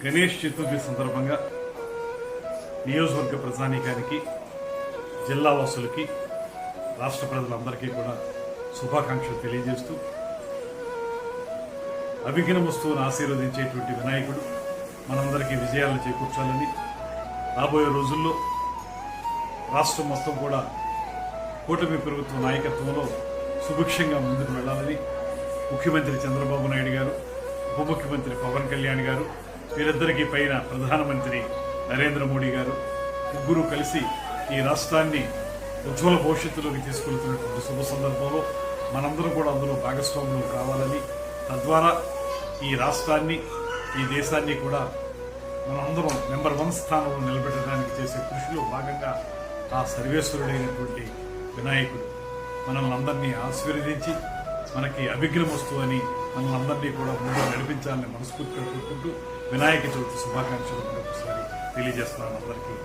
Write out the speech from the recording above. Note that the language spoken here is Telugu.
గణేష్ చతుర్థి సందర్భంగా నియోజకవర్గ ప్రజానీకానికి, జిల్లా వాసులకి, రాష్ట్ర ప్రజలందరికీ కూడా శుభాకాంక్షలు తెలియజేస్తూ, అభిఘ్న వస్తువును ఆశీర్వదించేటువంటి వినాయకుడు మనందరికీ విజయాలను చేకూర్చాలని, రాబోయే రోజుల్లో రాష్ట్రం మొత్తం కూడా కూటమి ప్రభుత్వ నాయకత్వంలో సుభిక్షంగా ముందుకు వెళ్లాలని ముఖ్యమంత్రి చంద్రబాబు నాయుడు గారు, ఉప ముఖ్యమంత్రి పవన్ కళ్యాణ్ గారు, వీరిద్దరికీ పైన ప్రధానమంత్రి నరేంద్ర మోడీ గారు ముగ్గురు కలిసి ఈ రాష్ట్రాన్ని ఉజ్వల భవిష్యత్తులోకి తీసుకెళ్తున్నటువంటి శుభ సందర్భంలో మనందరం కూడా అందులో భాగస్వాములు కావాలని, తద్వారా ఈ రాష్ట్రాన్ని, ఈ దేశాన్ని కూడా మనందరం నెంబర్ 1 స్థానంలో నిలబెట్టడానికి చేసే కృషిలో భాగంగా ఆ సర్వేశ్వరుడైనటువంటి వినాయకుడు మనల్ని అందరినీ ఆశీర్వదించి మనకి అభిఘ్న వస్తువు అని మనల్ని అందరినీ కూడా ముందు నడిపించాలని మనస్ఫూర్తిగా కోరుకుంటూ వినాయక చవితి శుభాకాంక్షలు మరొకసారి తెలియజేస్తున్నాను అందరికీ.